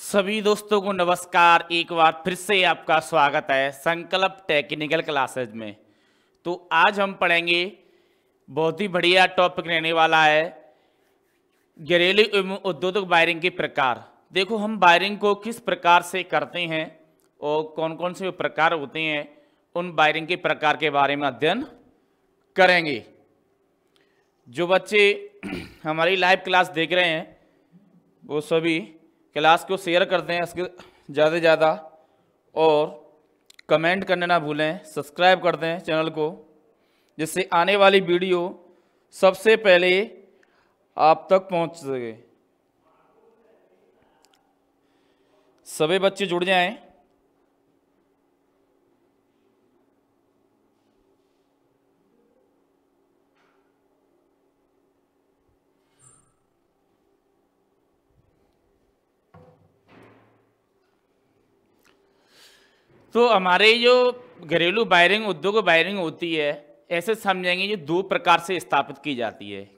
सभी दोस्तों को नमस्कार। एक बार फिर से आपका स्वागत है संकल्प टेक्निकल क्लासेज में। तो आज हम पढ़ेंगे, बहुत ही बढ़िया टॉपिक रहने वाला है, घरेलू एवं औद्योगिक वायरिंग के प्रकार। देखो, हम वायरिंग को किस प्रकार से करते हैं और कौन कौन से प्रकार होते हैं, उन वायरिंग के प्रकार के बारे में अध्ययन करेंगे। जो बच्चे हमारी लाइव क्लास देख रहे हैं वो सभी क्लास को शेयर करते हैं इसके ज़्यादा से ज़्यादा, और कमेंट करना ना भूलें, सब्सक्राइब कर दें चैनल को, जिससे आने वाली वीडियो सबसे पहले आप तक पहुंच सके। सभी बच्चे जुड़ जाएं। तो हमारे जो घरेलू वायरिंग उद्योग वायरिंग होती है, ऐसे समझेंगे ये दो प्रकार से स्थापित की जाती है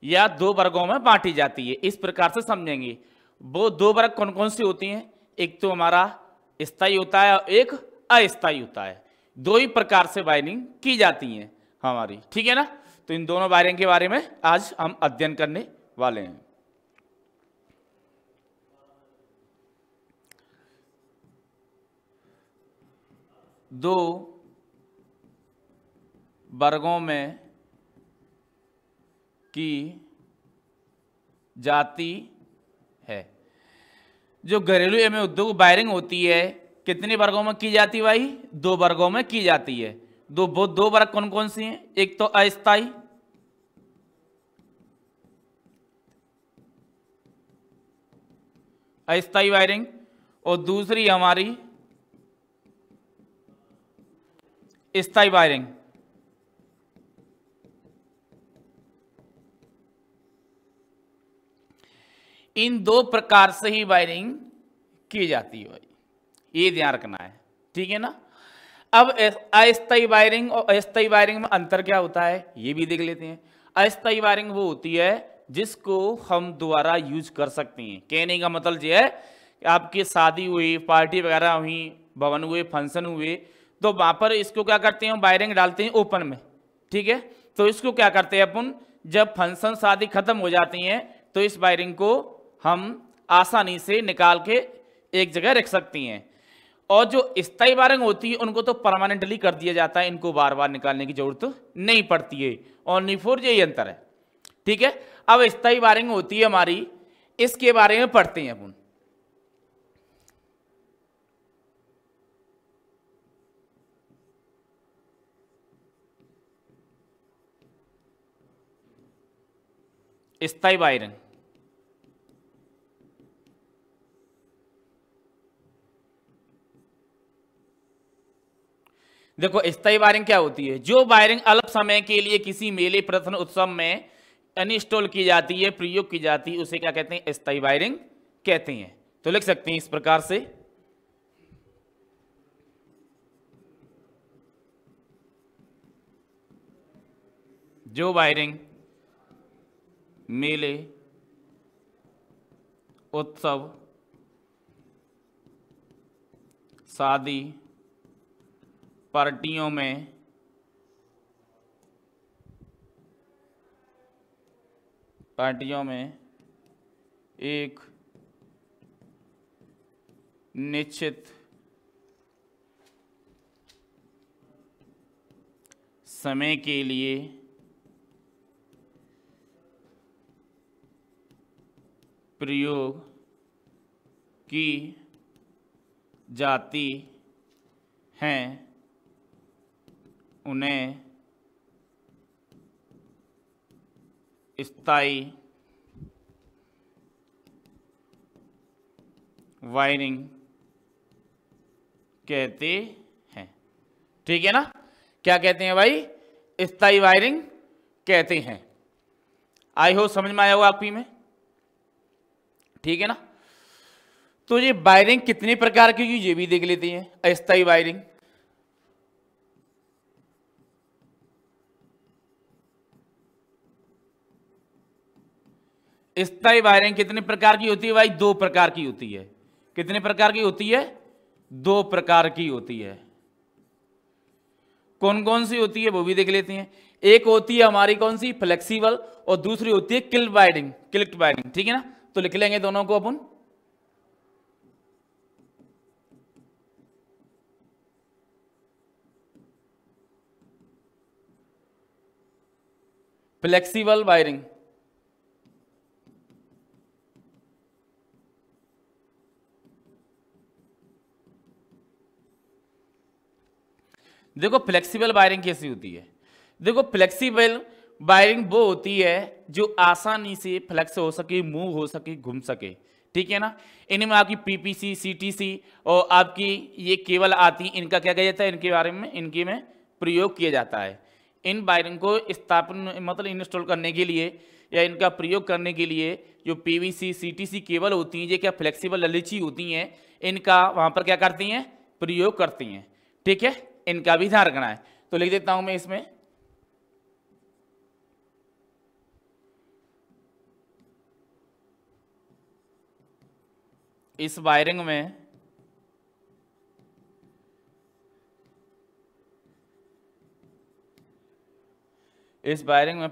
या दो वर्गों में बांटी जाती है। इस प्रकार से समझेंगे। वो दो वर्ग कौन कौन सी होती हैं? एक तो हमारा स्थायी होता है और एक अस्थायी होता है। दो ही प्रकार से वायरिंग की जाती हैं हमारी, ठीक है ना। तो इन दोनों वायरिंग के बारे में आज हम अध्ययन करने वाले हैं। दो वर्गों में की जाती है। जो घरेलू एवं उद्योग वायरिंग होती है, कितने वर्गों में की जाती है भाई? दो वर्गों में की जाती है। दो वर्ग कौन कौन सी हैं? एक तो अस्थाई, अस्थाई वायरिंग, और दूसरी हमारी स्थायी वायरिंग। इन दो प्रकार से ही वायरिंग की जाती है भाई, ये ध्यान रखना है, ठीक है ना। अब अस्थायी वायरिंग और अस्थायी वायरिंग में अंतर क्या होता है ये भी देख लेते हैं। अस्थायी वायरिंग वो होती है जिसको हम दोबारा यूज कर सकते हैं। कहने का मतलब ये है कि आपकी शादी हुई, पार्टी वगैरह हुई, भवन हुए, फंक्शन हुए, तो वहां पर इसको क्या करते हैं, वायरिंग डालते हैं ओपन में, ठीक है। तो इसको क्या करते हैं अपन, जब फंक्शन शादी खत्म हो जाती हैं तो इस वायरिंग को हम आसानी से निकाल के एक जगह रख सकती हैं। और जो स्थायी वायरिंग होती है उनको तो परमानेंटली कर दिया जाता है, इनको बार बार निकालने की जरूरत नहीं पड़ती है। और निफोर यही अंतर है, ठीक है। अब स्थायी वायरिंग होती है हमारी, इसके बारे में पढ़ते हैं अपन। स्थायी वायरिंग, देखो स्थायी वायरिंग क्या होती है? जो वायरिंग अल्प समय के लिए किसी मेले, प्रदर्शन, उत्सव में इंस्टॉल की जाती है, प्रयोग की जाती है, उसे क्या कहते हैं? स्थायी वायरिंग कहते हैं। तो लिख सकते हैं इस प्रकार से, जो वायरिंग मेले, उत्सव, शादी, पार्टियों में एक निश्चित समय के लिए प्रयोग की जाती हैं, उन्हें स्थायी वायरिंग कहते हैं, ठीक है ना। क्या कहते हैं भाई? स्थायी वायरिंग कहते हैं। आई हो समझ में आया होगा आप ही में, ठीक है ना। तो ये वायरिंग कितने प्रकार की, ये भी देख लेते हैं। अस्थायी वायरिंग, स्थायी वायरिंग कितने प्रकार की होती है भाई? 2 प्रकार की होती है। कितने प्रकार की होती है? 2 प्रकार की होती है। कौन कौन सी होती है वो भी देख लेते हैं। एक होती है हमारी कौन सी? फ्लेक्सिबल, और दूसरी होती है क्लिप्ड वायरिंग। क्लिप्ड वायरिंग, ठीक है ना? तो लिख लेंगे दोनों को अपन। फ्लेक्सिबल वायरिंग, देखो फ्लेक्सिबल वायरिंग कैसी होती है? देखो फ्लेक्सिबल वायरिंग वो होती है जो आसानी से फ्लेक्स हो सके, मूव हो सके, घूम सके, ठीक है ना? इनमें आपकी पीपीसी, सीटीसी और आपकी ये केबल आती, इनका क्या कहा जाता है? इनके बारे में, इनके में प्रयोग किया जाता है। इन वायरिंग को स्थापन मतलब इंस्टॉल करने के लिए या इनका प्रयोग करने के लिए जो पीवीसी, सीटीसी केबल होती हैं, ये क्या फ्लेक्सिबल ललीची होती हैं, इनका वहाँ पर क्या करती हैं? प्रयोग करती हैं, ठीक है? इनका भी ध्यान रखना है। तो लिख देता हूं मैं इसमें, इस वायरिंग में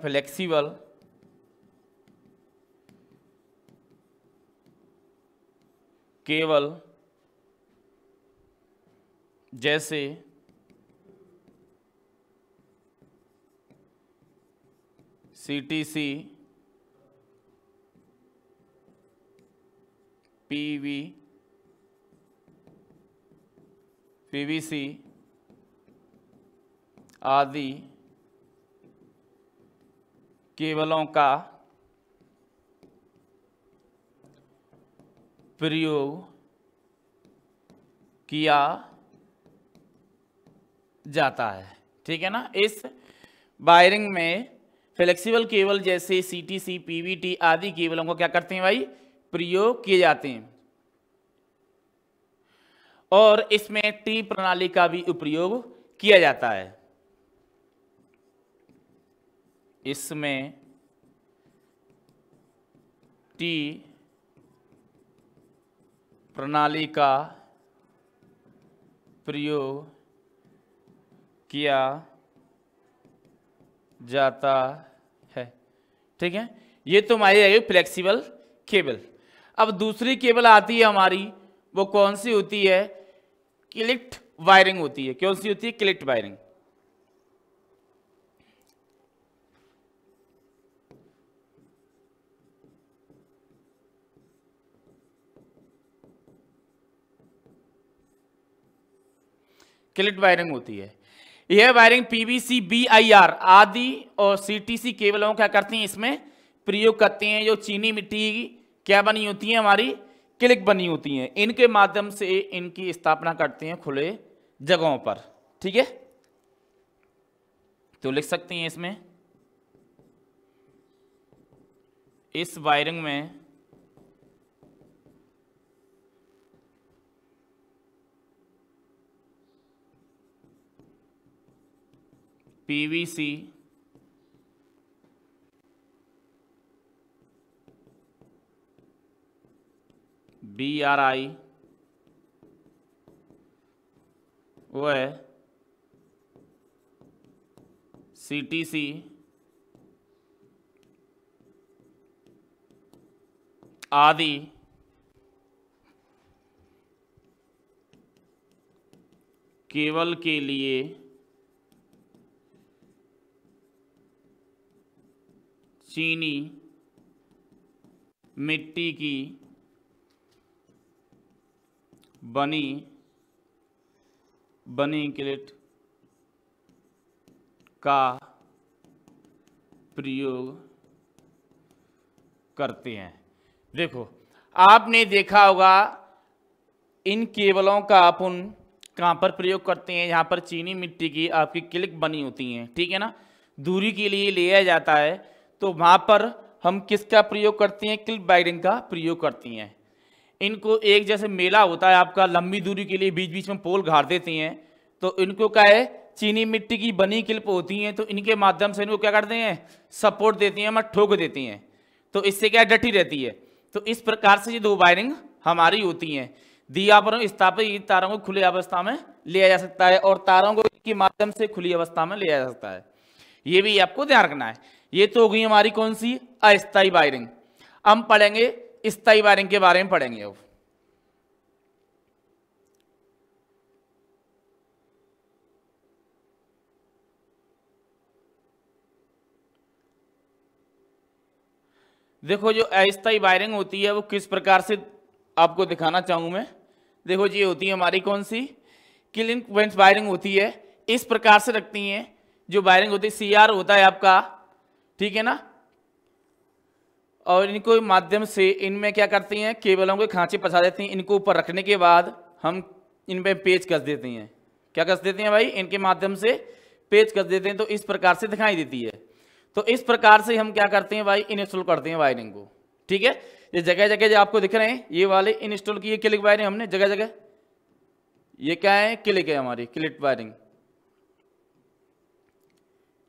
फ्लेक्सिबल केबल जैसे सीटीसी, पीवीसी आदि केबलों का प्रयोग किया जाता है, ठीक है ना? इस वायरिंग में फ्लेक्सिबल केबल जैसे सीटीसी, पीवीटी आदि केबलों को क्या करते हैं भाई? प्रयोग किए जाते हैं। और इसमें टी प्रणाली का भी उपयोग किया जाता है। इसमें टी प्रणाली का प्रयोग किया जाता है, ठीक है? ये तो हमारी है फ्लेक्सिबल केबल। अब दूसरी केबल आती है हमारी, वो कौन सी होती है? क्लिप्ड वायरिंग होती है। कौन सी होती है? Clipped wiring. क्लिप्ड वायरिंग होती है। यह वायरिंग पीवीसी, बीआईआर आदि और सीटीसी केबलों क्या करती हैं? इसमें प्रयोग करते हैं। जो चीनी मिट्टी की क्या बनी होती है? हमारी क्लिप बनी होती हैं। इनके माध्यम से इनकी स्थापना करते हैं खुले जगहों पर, ठीक है? तो लिख सकते हैं इसमें, इस वायरिंग में पीवीसी, बीआरआई व सीटीसी आदि केबल के लिए चीनी मिट्टी की बनी क्लिप का प्रयोग करते हैं। देखो आपने देखा होगा इन केबलों का अपन कहाँ पर प्रयोग करते हैं? यहाँ पर चीनी मिट्टी की आपकी क्लिप बनी होती हैं, ठीक है ना? दूरी के लिए लिया जाता है, तो वहाँ पर हम किसका प्रयोग करते हैं? क्लिप वायरिंग का प्रयोग करती हैं। इनको एक जैसे मेला होता है आपका, लंबी दूरी के लिए बीच बीच में पोल गाड़ देती हैं, तो इनको क्या है? चीनी मिट्टी की बनी क्लिप होती हैं, तो इनके माध्यम से इनको क्या करते हैं? सपोर्ट देती हैं, ठोक देती हैं। तो इससे क्या डटी रहती है। तो इस प्रकार से ये दो वायरिंग हमारी होती हैं। दिया पर स्थापित तारों को खुली अवस्था में लिया जा सकता है और तारों को के माध्यम से खुली अवस्था में लिया जा सकता है। ये भी आपको ध्यान रखना है। ये तो हो गई हमारी कौन सी अस्थायी वायरिंग। हम पढ़ेंगे स्थायी वायरिंग के बारे में पढ़ेंगे। अब देखो जो अस्थायी वायरिंग होती है वो किस प्रकार से आपको दिखाना चाहूँ मैं। देखो ये होती है हमारी कौन सी किलिंग पॉइंट वायरिंग होती है। इस प्रकार से रखती हैं जो वायरिंग होती है। CR होता है आपका, ठीक है ना, और इनको माध्यम से इनमें क्या करती हैं केबलों के खांचे फंसा देती हैं। इनको ऊपर रखने के बाद हम इन पे पेच कस देती हैं। क्या कस देती हैं भाई, इनके माध्यम से पेच कस देते हैं। तो इस प्रकार से दिखाई देती है। तो इस प्रकार से हम क्या करते हैं भाई इंस्टॉल करते हैं वायरिंग को, ठीक है। ये जगह जगह जो आपको दिख रहे हैं ये वाले इंस्टॉल किए क्लिक वायरिंग हमने जगह जगह। ये क्या है, क्लिक है हमारी क्लिक वायरिंग,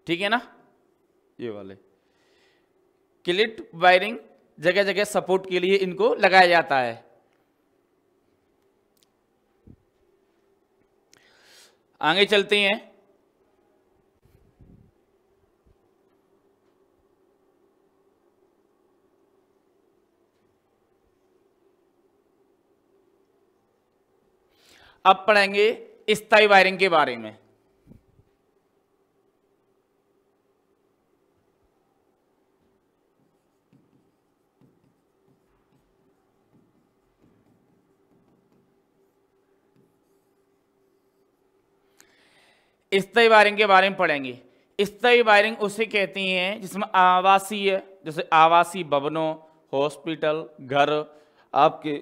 ठीक है ना। ये वाले क्लिट वायरिंग जगह जगह सपोर्ट के लिए इनको लगाया जाता है। आगे चलते हैं। अब पढ़ेंगे स्थायी वायरिंग के बारे में। स्थायी वायरिंग के बारे में पढ़ेंगे। स्थायी वायरिंग उसे कहती हैं जिसमें आवासीय, जैसे आवासीय भवनों, हॉस्पिटल, घर, आपके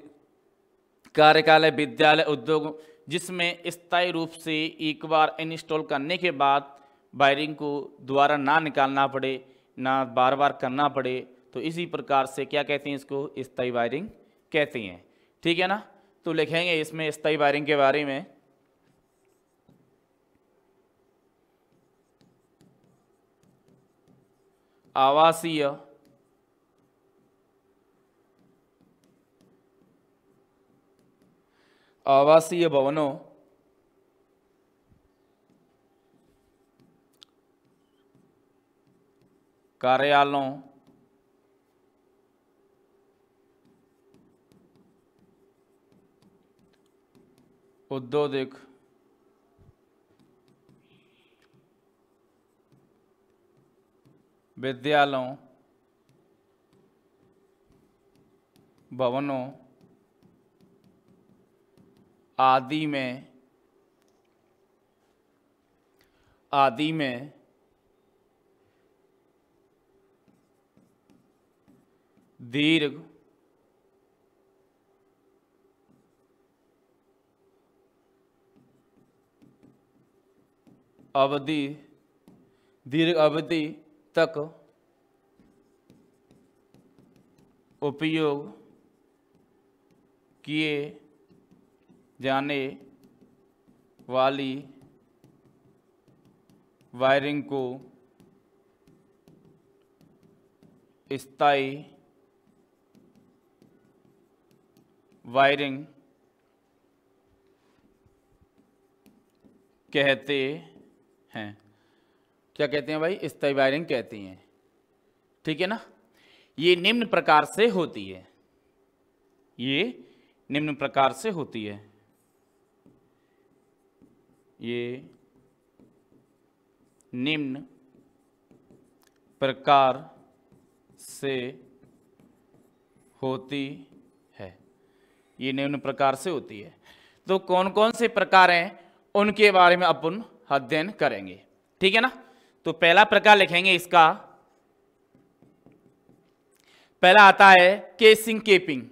कार्यकालय, विद्यालय, उद्योग, जिसमें स्थायी रूप से एक बार इंस्टॉल करने के बाद वायरिंग को दोबारा ना निकालना पड़े, ना बार बार करना पड़े। तो इसी प्रकार से क्या कहते हैं, इसको स्थायी वायरिंग कहते हैं, ठीक है ना। तो लिखेंगे इसमें स्थायी वायरिंग के बारे में। आवासीय, आवासीय भवनों, कार्यालयों, औद्योगिक, विद्यालयों, भवनों आदि में दीर्घ अवधि तक उपयोग किए जाने वाली वायरिंग को स्थायी वायरिंग कहते हैं। क्या कहते हैं भाई, स्थायी वायरिंग कहती हैं, ठीक है ना। ये निम्न प्रकार से होती है, ये निम्न प्रकार से होती है। ये निम्न प्रकार से होती है, ये निम्न प्रकार से होती है। तो कौन कौन से प्रकार हैं उनके बारे में अपन अध्ययन करेंगे, ठीक है ना। तो पहला प्रकार लिखेंगे इसका, पहला आता है केसिंग केपिंग।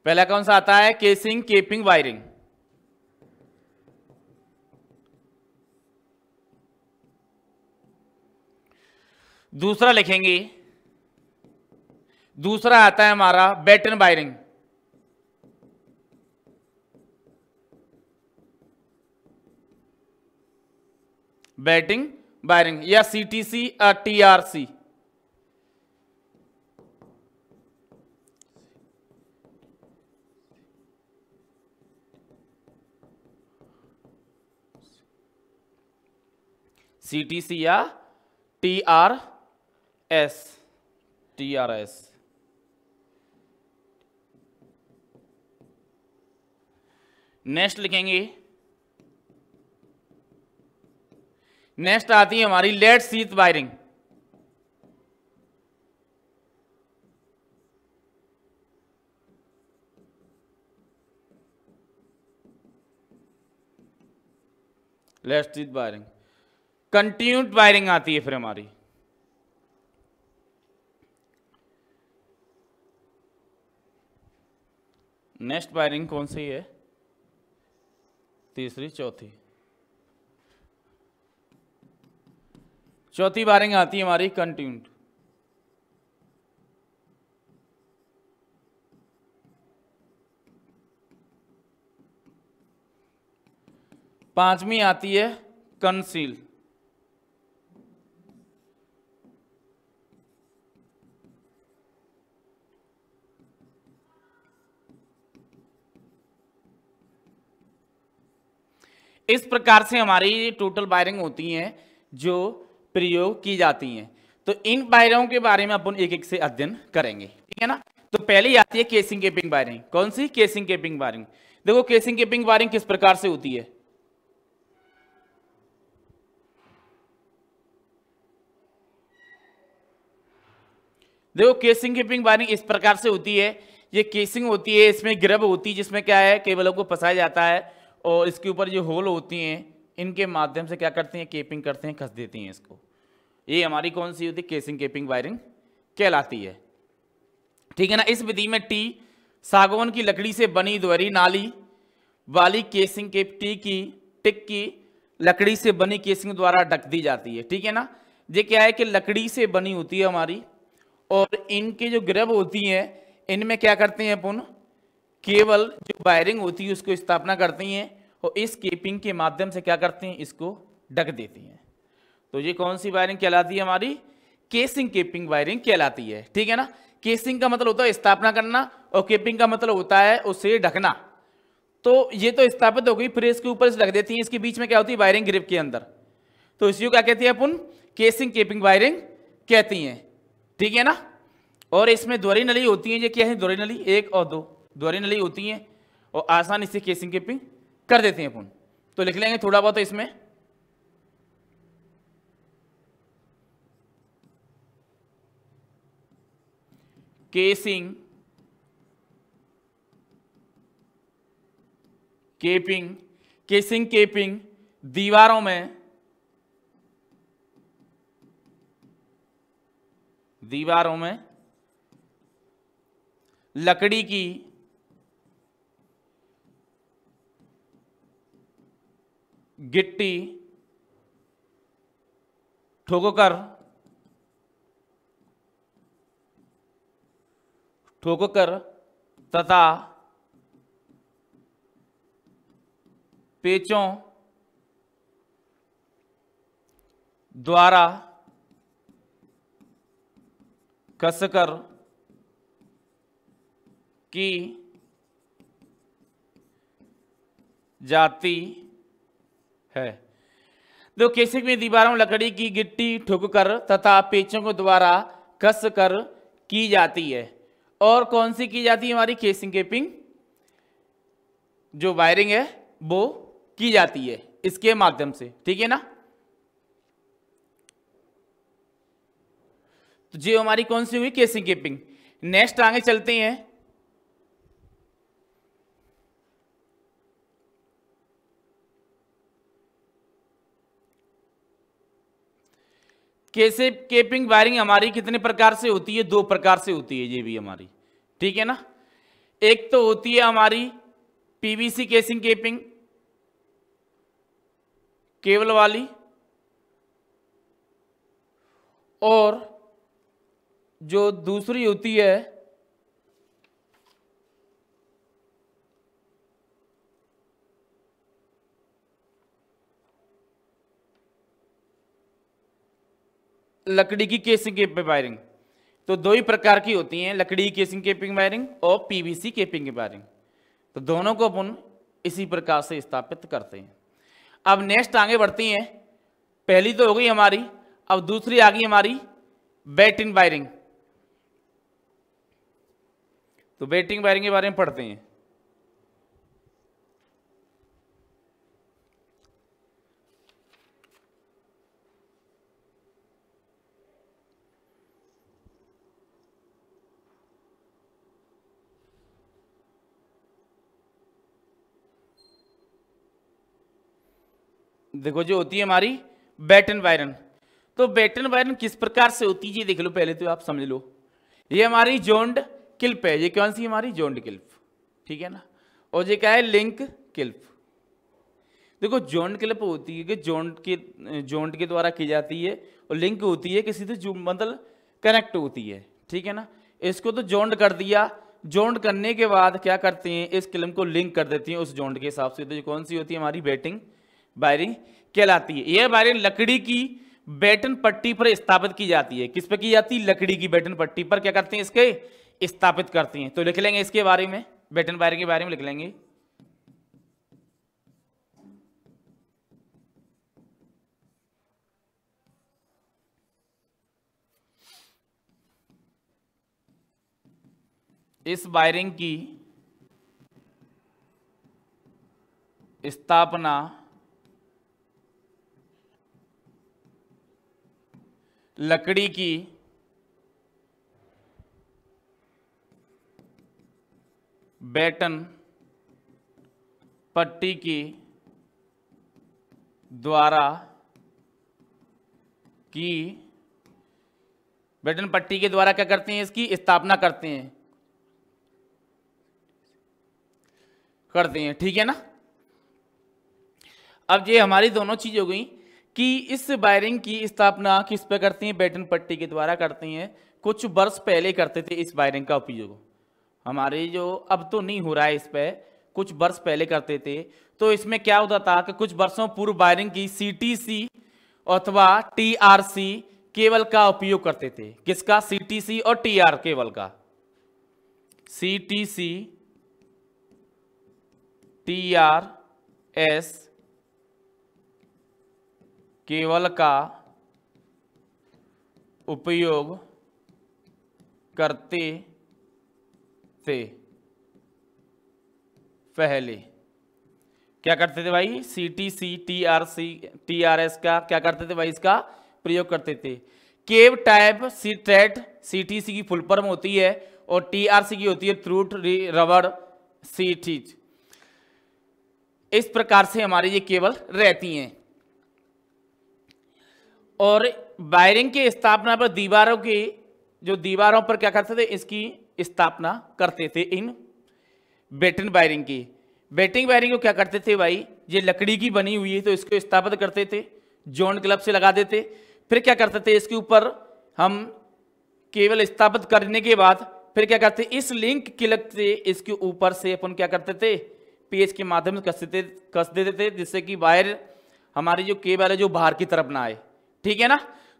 पहला कौन सा आता है, केसिंग केपिंग वायरिंग। दूसरा लिखेंगे, दूसरा आता है हमारा बैटन वायरिंग। बैटिंग वायरिंग, या सीटीसी और टीआरसी। सीटीसी या टीआरएस, टीआरएस। नेक्स्ट लिखेंगे, नेक्स्ट आती है हमारी lead sheath wiring. Lead sheath wiring, continued wiring आती है फिर हमारी। नेक्स्ट वायरिंग कौन सी है? तीसरी, चौथी वायरिंग आती है हमारी कंटिन्यूड। पांचवी आती है कंसील। इस प्रकार से हमारी टोटल वायरिंग होती हैं जो प्रयोग की जाती हैं। तो इन वायरों के बारे में अपन एक एक से अध्ययन करेंगे, ठीक है ना। तो पहले आती है केसिंग केपिंग वायरिंग। कौन सी? Casing capping wiring. देखो केसिंग केपिंग वायरिंग किस प्रकार से होती है। देखो केसिंग केपिंग वायरिंग इस प्रकार से होती है। ये केसिंग होती है, इसमें ग्रब होती है जिसमें क्या है, केबलों को फंसाया जाता है और इसके ऊपर जो होल होती हैं इनके माध्यम से क्या करते हैं, केपिंग करते हैं, कस देती हैं इसको। ये हमारी कौन सी होती है? केसिंग केपिंग वायरिंग कहलाती है, ठीक है ना। इस विधि में टी सागवान की लकड़ी से बनी दोहरी नाली वाली केसिंग के टिक की लकड़ी से बनी केसिंग द्वारा ढक दी जाती है, ठीक है ना। ये क्या है कि लकड़ी से बनी होती है हमारी, और इनके जो ग्रब होती हैं इनमें क्या करते हैं अपन, केवल जो वायरिंग होती है उसको स्थापना करती हैं और इस केपिंग के माध्यम से क्या करते हैं, इसको ढक देती हैं। तो ये कौन सी वायरिंग कहलाती है? हमारी केसिंग केपिंग वायरिंग कहलाती है, ठीक है ना। केसिंग का मतलब होता है स्थापना करना और केपिंग का मतलब होता है उसे ढकना। तो ये तो स्थापित हो गई, फिर इसके ऊपर से ढक देती है, इसके बीच में क्या होती है, वायरिंग ग्रिप के अंदर। तो इसी को क्या कहती है अपन, केसिंग केपिंग वायरिंग कहती हैं, ठीक है ना। और इसमें दोहरी नली होती है। ये क्या है, दोहरी नली, एक और दो दोहरी नली होती हैं और आसानी से केसिंग केपिंग कर देते हैं अपन। तो लिख लेंगे थोड़ा बहुत इसमें। केसिंग केपिंग, केसिंग केपिंग दीवारों में लकड़ी की गिट्टी ठोककर तथा पेचों द्वारा कसकर की जाती है। दो केसिंग में दीवारों लकड़ी की गिट्टी ठोककर तथा पेचों के द्वारा कसकर की जाती है। और कौन सी की जाती है? हमारी केसिंग केपिंग जो वायरिंग है वो की जाती है इसके माध्यम से, ठीक है ना। तो ये हमारी कौन सी हुई, केसिंग केपिंग। नेक्स्ट आगे चलते हैं। केसिंग केपिंग वायरिंग हमारी कितने प्रकार से होती है? दो प्रकार से होती है ये भी हमारी, ठीक है ना। एक तो होती है हमारी पीवीसी केसिंग केपिंग, केबल वाली, और जो दूसरी होती है लकड़ी की केसिंग की वायरिंग। तो दो ही प्रकार की होती हैं, लकड़ी की केसिंग केपिंग वायरिंग और पीवीसी केपिंग की वायरिंग। तो दोनों को अपन इसी प्रकार से स्थापित करते हैं। अब नेक्स्ट आगे बढ़ती हैं, पहली तो हो गई हमारी, अब दूसरी आ गई हमारी बेटिंग वायरिंग। तो बेटिंग वायरिंग के बारे में पढ़ते हैं। देखो जो होती है हमारी बैटन वायरन। तो बैटन वायरन किस प्रकार से होती है ये देख लो, पहले तो आप समझ लो। ये हमारी जोन्ड किल्प है, ये कौन सी हमारी जोन्ड किल्प, ठीक है ना। और ये क्या है, लिंक किल्प। देखो जोन्ड किल्प होती है कि जोन्ड के द्वारा की जाती है, और लिंक होती है किसी से जो मतलब कनेक्ट होती है, ठीक है ना। इसको तो जोन्ड कर दिया, जोन्ड करने के बाद क्या करते हैं, इस किल्प को लिंक कर देती हैं उस जोन्ड के हिसाब से। तो ये कौन सी होती है हमारी बेटिंग वायरिंग कहलाती है। यह वायरिंग लकड़ी की बैटन पट्टी पर स्थापित की जाती है। किस पर की जाती है, लकड़ी की बैटन पट्टी पर क्या करते हैं, इसके स्थापित करती हैं। तो लिख लेंगे इसके बारे में, बैटन वायरिंग के बारे में लिख लेंगे। इस वायरिंग की स्थापना लकड़ी की बैटन पट्टी की द्वारा की, बैटन पट्टी के द्वारा क्या करते हैं, इसकी स्थापना करते हैं, ठीक है ना। अब ये हमारी दोनों चीज हो गई कि इस वायरिंग की स्थापना किस पे करते हैं, बैटन पट्टी के द्वारा करते हैं। कुछ वर्ष पहले करते थे इस वायरिंग का उपयोग हमारे, जो अब तो नहीं हो रहा है इस पे, कुछ वर्ष पहले करते थे। तो इसमें क्या होता था कि कुछ वर्षों पूर्व वायरिंग की सीटीसी अथवा टीआरसी केबल का उपयोग करते थे। किसका, सीटीसी और टीआर केबल का। सीटीसी टीआरएस केबल का उपयोग करते थे पहले। क्या करते थे भाई, सीटीसी टीआरसी टीआरएस का क्या करते थे भाई, इसका प्रयोग करते थे। केव टाइप सी ट्रेट, सीटीसी की फुल फॉर्म होती है, और टीआरसी की होती है थ्रूट रबड़ सीटीज। इस प्रकार से हमारी ये केबल रहती हैं। और वायरिंग की स्थापना पर दीवारों पर क्या करते थे, इसकी स्थापना करते थे इन बैटन वायरिंग की। बैटिंग वायरिंग को क्या करते थे भाई, ये लकड़ी की बनी हुई है तो इसको स्थापित करते थे, जोन क्लब से लगा देते। फिर क्या करते थे, इसके ऊपर हम केबल स्थापित करने के बाद फिर क्या करते, इस लिंक क्लब से इसके ऊपर से अपन क्या करते थे, पेज के माध्यम से कस देते थे, जिससे कि वायर हमारी जो केबल है जो बाहर की तरफ ना आए, ठीक है ना।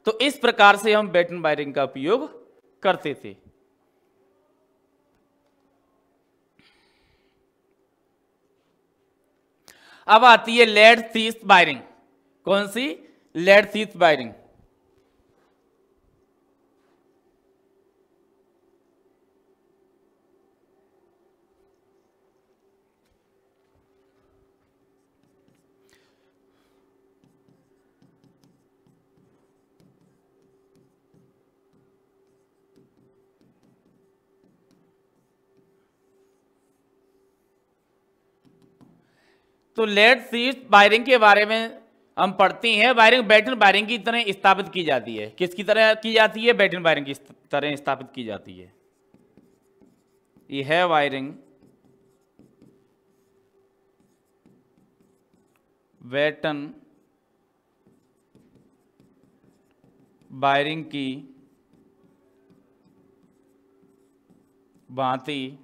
तो इस प्रकार से हम बैटन वायरिंग का उपयोग करते थे। अब आती है लेड शीथ वायरिंग। कौन सी, लेड शीथ वायरिंग। तो लेड शीथ वायरिंग के बारे में हम पढ़ते हैं। वायरिंग बैटन वायरिंग की तरह स्थापित की जाती है। किसकी तरह की जाती है, बैटन वायरिंग की तरह स्थापित की जाती है। ये है वायरिंग बैटन वायरिंग की भांति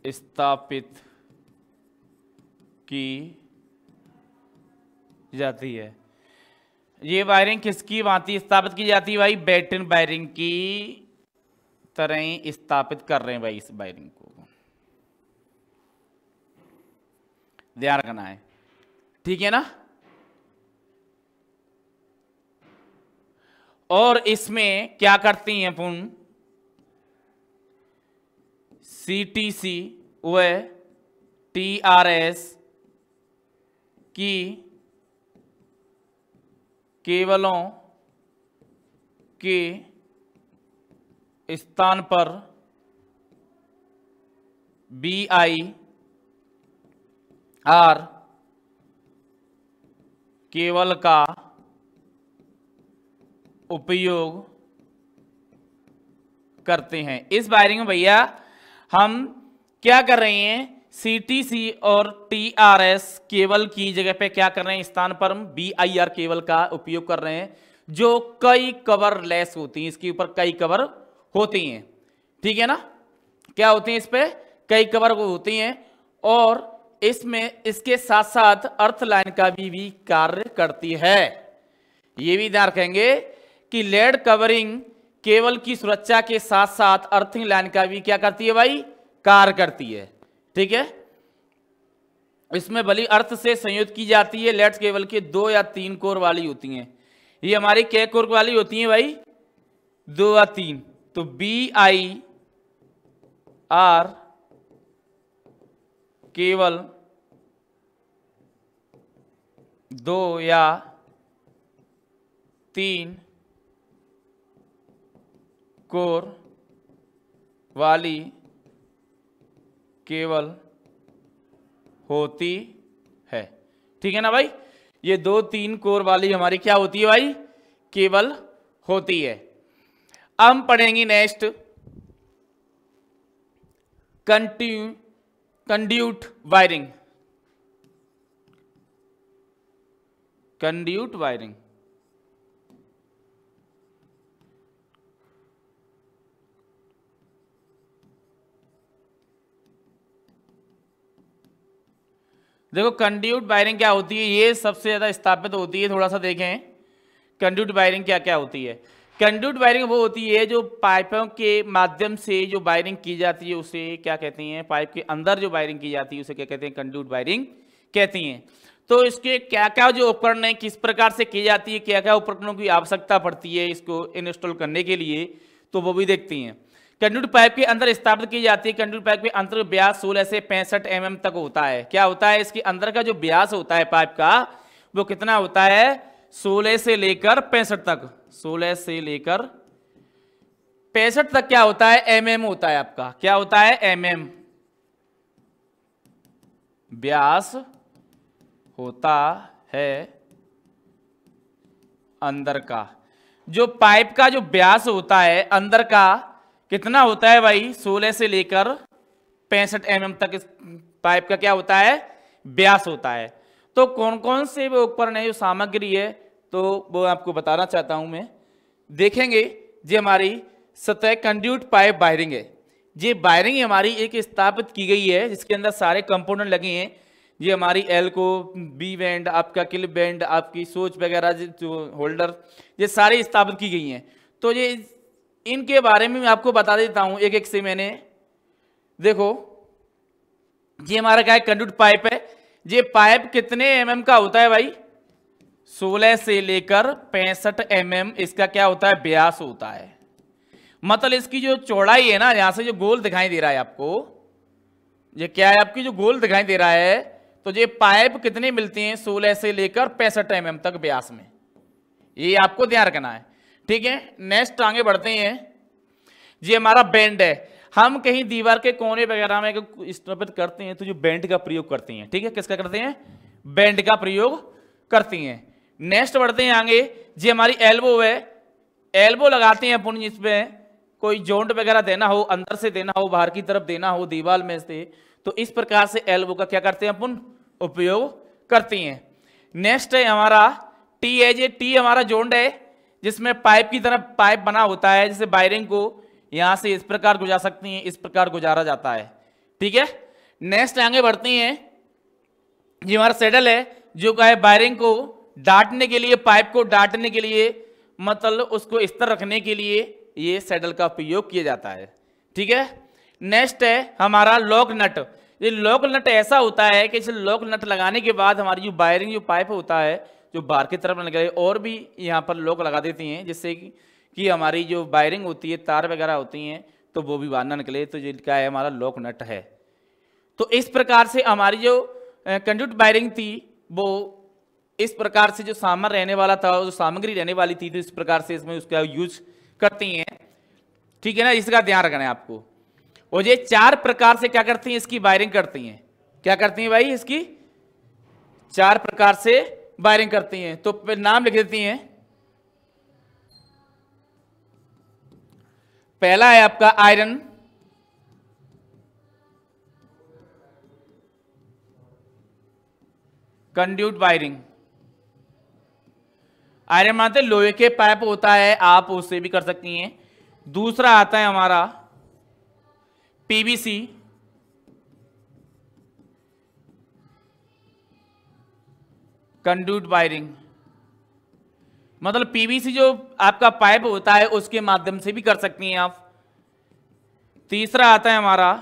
स्थापित की जाती है। ये वायरिंग किसकी भांति स्थापित की जाती है भाई? बैटन वायरिंग की तरह ही स्थापित कर रहे हैं भाई इस वायरिंग को, ध्यान रखना है, ठीक है ना। और इसमें क्या करती हैं अपन? CTC व TRS की केबलों के स्थान पर BIR केबल का उपयोग करते हैं। इस वायरिंग में भैया हम क्या कर रहे हैं? CTC और TRS केबल की जगह पे क्या कर रहे हैं? स्थान पर हम BIR केबल का उपयोग कर रहे हैं, जो कई कवर लेस होती हैं, इसके ऊपर कई कवर होती हैं, ठीक है ना। क्या होती हैं? इस पे कई कवर होती हैं, और इसमें इसके साथ साथ अर्थ लाइन का भी कार्य करती है। ये भी ध्यान रखेंगे कि लेड कवरिंग केबल की सुरक्षा के साथ साथ अर्थिंग लाइन का भी क्या करती है भाई? कार्य करती है, ठीक है। इसमें भली अर्थ से संयुक्त की जाती है। लेड केबल के 2 या 3 कोर वाली होती हैं। ये हमारी क्या कोर वाली होती हैं भाई? 2 या 3। तो BIR केवल 2 या 3 कोर वाली केबल होती है, ठीक है ना भाई। ये 2-3 कोर वाली हमारी क्या होती है भाई? केबल होती है। अब हम पढ़ेंगे next conduit wiring. Conduit wiring देखो, कंड्यूट वायरिंग क्या होती है? ये सबसे ज्यादा स्थापित होती है। थोड़ा सा देखें कंड्यूट वायरिंग क्या क्या होती है। कंड्यूट वायरिंग वो होती है जो पाइपों के माध्यम से जो वायरिंग की जाती है उसे क्या कहते हैं? पाइप के अंदर जो वायरिंग की जाती है उसे क्या कहते हैं? कंड्यूट वायरिंग कहती हैं। तो इसके क्या क्या जो उपकरण है, किस प्रकार से की जाती है, क्या क्या उपकरणों की आवश्यकता पड़ती है इसको इंस्टॉल करने के लिए, तो वो भी देखती हैं। कंड्यूट पाइप के अंदर स्थापित की जाती है। कंड्यूट पाइप के अंदर व्यास 16 से 65 mm तक होता है। क्या होता है? इसके अंदर का जो व्यास होता है पाइप का, वो कितना होता है? 16 से लेकर 65 तक। 16 से लेकर 65 तक क्या होता है? mm होता है आपका। क्या होता है? mm व्यास होता है अंदर का। जो पाइप का जो व्यास होता है अंदर का कितना होता है भाई? 16 से लेकर 65 mm तक इस पाइप का क्या होता है? व्यास होता है। तो कौन कौन से वो उपकरण है, जो सामग्री है, तो वो आपको बताना चाहता हूं मैं। देखेंगे जो हमारी सतह कंड्यूट पाइप वायरिंग है, ये वायरिंग हमारी एक स्थापित की गई है जिसके अंदर सारे कंपोनेंट लगे हैं। ये हमारी एल को, बी बैंड, आपका क्लिप बैंड, आपकी सोच वगैरह जो होल्डर, ये सारी स्थापित की गई हैं। तो ये इनके बारे में मैं आपको बता देता हूं एक एक से। मैंने देखो, ये हमारा क्या है? कंड्यूट पाइप है। ये पाइप कितने mm का होता है भाई? 16 से लेकर 65 mm इसका क्या होता है? व्यास होता है। मतलब इसकी जो चौड़ाई है ना, यहां से जो गोल दिखाई दे रहा है आपको, ये क्या है? आपकी जो गोल दिखाई दे रहा है, तो ये पाइप कितने मिलते हैं? 16 से लेकर 65 mm तक व्यास में। ये आपको ध्यान रखना है, ठीक है। नेक्स्ट आगे बढ़ते हैं। ये हमारा बेंड है। हम कहीं दीवार के कोने वगैरह में स्थापित करते हैं तो जो बेंड का प्रयोग करते हैं, ठीक है। किसका करते हैं? बेंड का प्रयोग करती हैं। नेक्स्ट बढ़ते हैं आगे। ये हमारी एल्बो है। एल्बो लगाते हैं अपन, इसमें कोई जॉइंट वगैरह देना हो, अंदर से देना हो, बाहर की तरफ देना हो दीवार में से, तो इस प्रकार से एल्बो का क्या करते हैं अपन? उपयोग करती हैं। नेक्स्ट है हमारा टी है। ये टी हमारा जॉइंट है जिसमें पाइप की तरफ पाइप बना होता है, जैसे वायरिंग को यहां से इस प्रकार गुजार सकती हैं, इस प्रकार गुजारा जाता है, ठीक है। नेक्स्ट आगे बढ़ते हैं। ये हमारा सैडल है जो क्या है वायरिंग को डांटने के लिए, पाइप को डांटने के लिए, मतलब उसको स्थिर रखने के लिए ये सैडल का उपयोग किया जाता है। ठीक है, नेक्स्ट है हमारा लॉक नट। ये लॉक नट ऐसा होता है कि इस लॉक नट लगाने के बाद हमारी जो वायरिंग जो पाइप होता है जो बाहर की तरफ लगे, और भी यहाँ पर लॉक लगा देती हैं जिससे कि हमारी जो वायरिंग होती है, तार वगैरह होती हैं, तो वो भी बाहर ना निकले। तो ये क्या है, हमारा लॉक नट है। तो इस प्रकार से हमारी जो कंडक्ट वायरिंग थी वो इस प्रकार से जो सामान रहने वाला था, जो सामग्री रहने वाली थी, तो इस प्रकार से इसमें उसका यूज करती हैं। ठीक है ना, इसका ध्यान रखना है आपको। और ये 4 प्रकार से क्या करती हैं, इसकी वायरिंग करती हैं। क्या करती हैं भाई, इसकी 4 प्रकार से वायरिंग करती हैं। तो नाम लिख देती हैं। पहला है आपका आयरन, कंड्यूट वायरिंग। आयरन मानते लोहे के पाइप होता है, आप उससे भी कर सकती हैं। दूसरा आता है हमारा पीवीसी, कंड्यूट वायरिंग, मतलब पीवीसी जो आपका पाइप होता है उसके माध्यम से भी कर सकती हैं आप। तीसरा आता है हमारा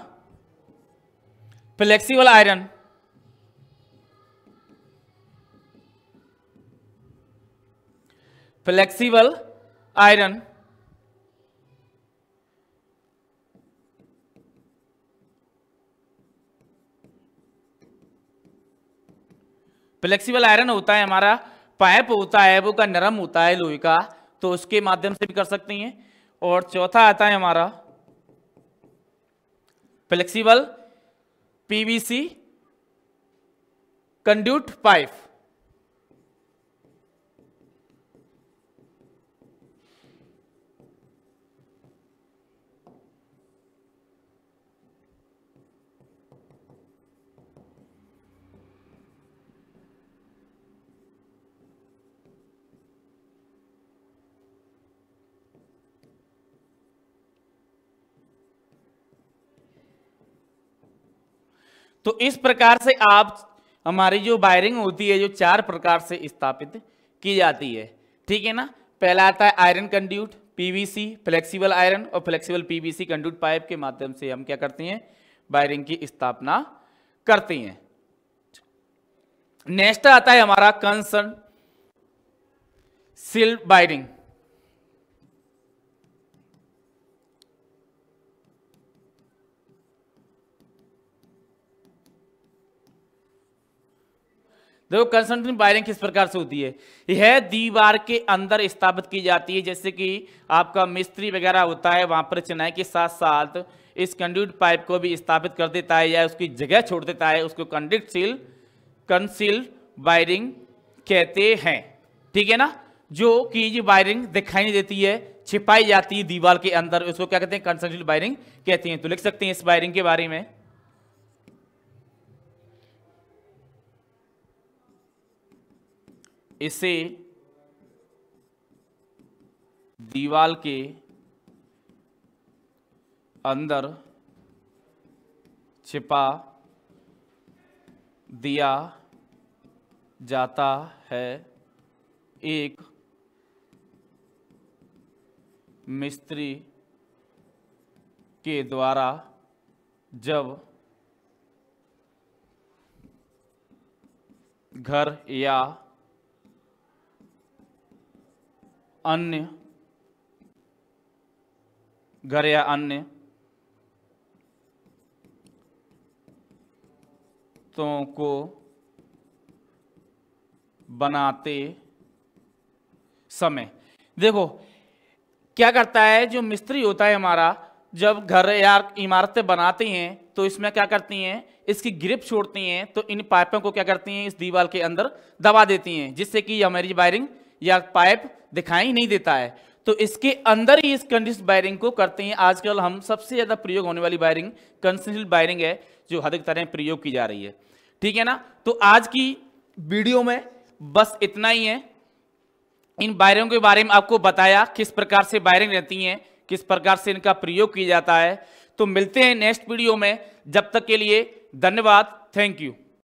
flexible iron, flexible iron. Flexible iron होता है हमारा पाइप होता है वो का नरम होता है लोहे का, तो उसके माध्यम से भी कर सकती हैं। और चौथा आता है हमारा फ्लेक्सिबल पीवीसी कंड्यूट पाइप। तो इस प्रकार से आप हमारी जो वायरिंग होती है जो 4 प्रकार से स्थापित की जाती है। ठीक है ना, पहला आता है iron conduit, PVC, flexible iron और फ्लेक्सिबल पीवीसी कंड्यूट पाइप के माध्यम से हम क्या करते हैं, वायरिंग की स्थापना करते हैं। नेक्स्ट आता है हमारा कंसंट्रेटेड वायरिंग। देखो कंसंट्रेटेड वायरिंग किस प्रकार से होती है, यह दीवार के अंदर स्थापित की जाती है। जैसे कि आपका मिस्त्री वगैरह होता है, वहां पर चिनाई के साथ साथ इस कंड्यूट पाइप को भी स्थापित कर देता है या उसकी जगह छोड़ देता है, उसको कंसील्ड वायरिंग कहते हैं। ठीक है ना, जो कि ये वायरिंग दिखाई नहीं देती है, छिपाई जाती है दीवार के अंदर, उसको क्या कहते हैं, कंसंट्रेटेड वायरिंग कहते हैं। तो लिख सकते हैं इस वायरिंग के बारे में, इसे दीवार के अंदर छिपा दिया जाता है। एक मिस्त्री के द्वारा जब घर या अन्य तो को बनाते समय, देखो क्या करता है, जो मिस्त्री होता है हमारा, जब घर या इमारतें बनाते हैं तो इसमें क्या करती हैं, इसकी ग्रिप छोड़ती हैं, तो इन पाइपों को क्या करती हैं, इस दीवार के अंदर दबा देती हैं, जिससे कि हमारी वायरिंग या पाइप दिखाई नहीं देता है। तो इसके अंदर ही इस कंसंट्रेटेड वायरिंग को करते हैं। आजकल हम सबसे ज्यादा प्रयोग होने वाली वायरिंग कंसंट्रेटेड वायरिंग है, जो अधिक तरह प्रयोग की जा रही है। ठीक है ना, तो आज की वीडियो में बस इतना ही है। इन वायरिंग के बारे में आपको बताया, किस प्रकार से वायरिंग रहती हैं, किस प्रकार से इनका प्रयोग किया जाता है। तो मिलते हैं नेक्स्ट वीडियो में, जब तक के लिए धन्यवाद, थैंक यू।